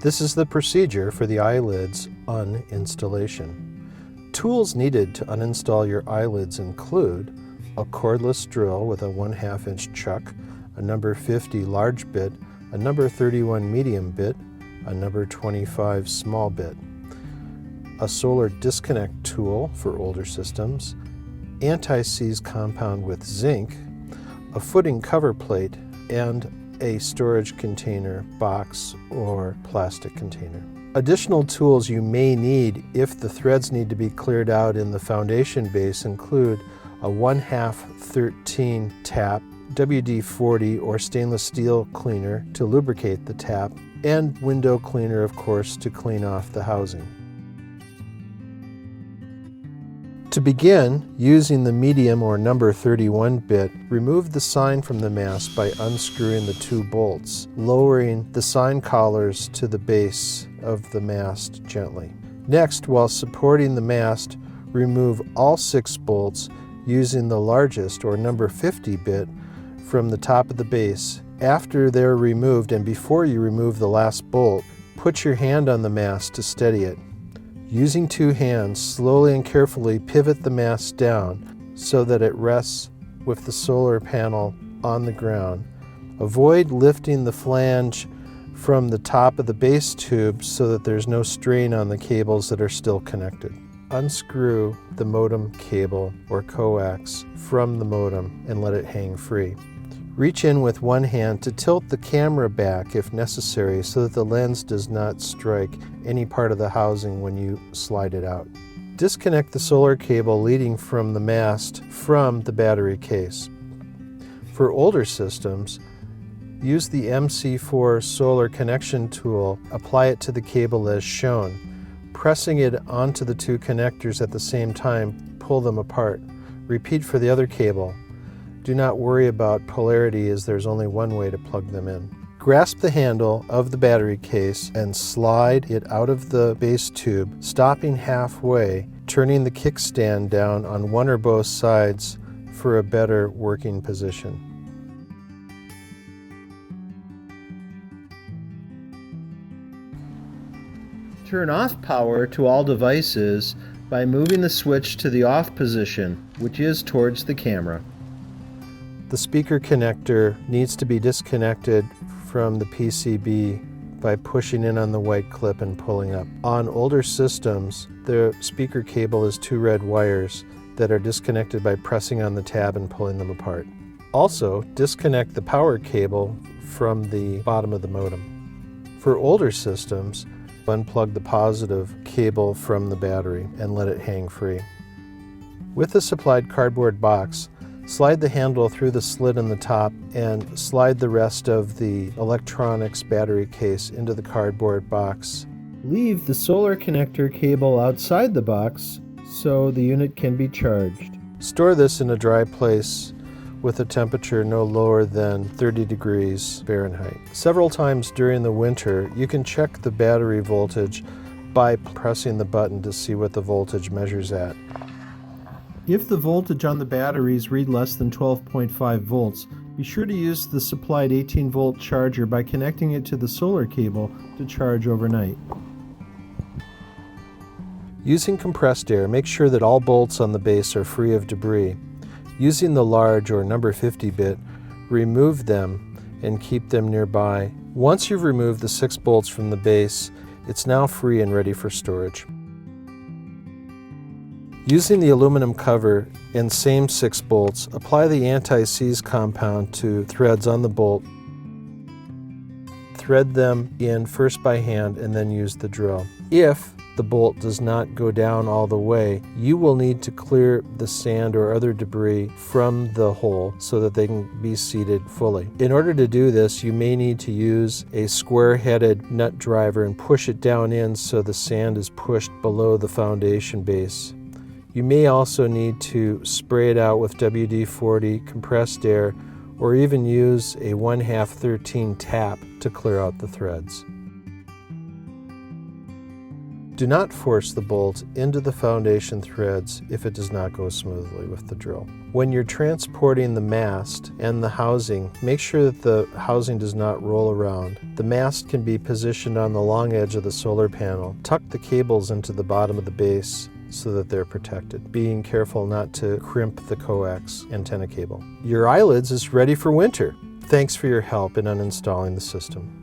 This is the procedure for the LIDS uninstallation. Tools needed to uninstall your LIDS include a cordless drill with a 1/2 inch chuck, a number 50 large bit, a number 31 medium bit, a number 25 small bit, a solar disconnect tool for older systems, anti-seize compound with zinc, a footing cover plate, and a storage container, box, or plastic container. Additional tools you may need if the threads need to be cleared out in the foundation base include a 1/2 13 tap, WD-40 or stainless steel cleaner to lubricate the tap, and window cleaner, of course, to clean off the housing. To begin, using the medium or number 31 bit, remove the sign from the mast by unscrewing the 2 bolts, lowering the sign collars to the base of the mast gently. Next, while supporting the mast, remove all 6 bolts using the largest or number 50 bit from the top of the base. After they're removed and before you remove the last bolt, put your hand on the mast to steady it. Using 2 hands, slowly and carefully pivot the mast down so that it rests with the solar panel on the ground. Avoid lifting the flange from the top of the base tube so that there's no strain on the cables that are still connected. Unscrew the modem cable or coax from the modem and let it hang free. Reach in with 1 hand to tilt the camera back if necessary so that the lens does not strike any part of the housing when you slide it out. Disconnect the solar cable leading from the mast from the battery case. For older systems, use the MC4 solar connection tool, apply it to the cable as shown. Pressing it onto the 2 connectors at the same time, pull them apart. Repeat for the other cable. Do not worry about polarity as there's only one way to plug them in. Grasp the handle of the battery case and slide it out of the base tube, stopping halfway, turning the kickstand down on one or both sides for a better working position. Turn off power to all devices by moving the switch to the off position, which is towards the camera. The speaker connector needs to be disconnected from the PCB by pushing in on the white clip and pulling up. On older systems, the speaker cable is 2 red wires that are disconnected by pressing on the tab and pulling them apart. Also, disconnect the power cable from the bottom of the modem. For older systems, unplug the positive cable from the battery and let it hang free. With the supplied cardboard box, slide the handle through the slit in the top and slide the rest of the electronics battery case into the cardboard box. Leave the solar connector cable outside the box so the unit can be charged. Store this in a dry place with a temperature no lower than 30 degrees Fahrenheit. Several times during the winter, you can check the battery voltage by pressing the button to see what the voltage measures at. If the voltage on the batteries read less than 12.5 volts, be sure to use the supplied 18-volt charger by connecting it to the solar cable to charge overnight. Using compressed air, make sure that all bolts on the base are free of debris. Using the large or number 50 bit, remove them and keep them nearby. Once you've removed the 6 bolts from the base, it's now free and ready for storage. Using the aluminum cover and same 6 bolts, apply the anti-seize compound to threads on the bolt. Thread them in first by hand and then use the drill. If the bolt does not go down all the way, you will need to clear the sand or other debris from the hole so that they can be seated fully. In order to do this, you may need to use a square-headed nut driver and push it down in so the sand is pushed below the foundation base. You may also need to spray it out with WD-40, compressed air, or even use a 1/2 13 tap to clear out the threads. Do not force the bolt into the foundation threads if it does not go smoothly with the drill. When you're transporting the mast and the housing, make sure that the housing does not roll around. The mast can be positioned on the long edge of the solar panel. Tuck the cables into the bottom of the base so that they're protected, being careful not to crimp the coax antenna cable. Your LIDS is ready for winter. Thanks for your help in uninstalling the system.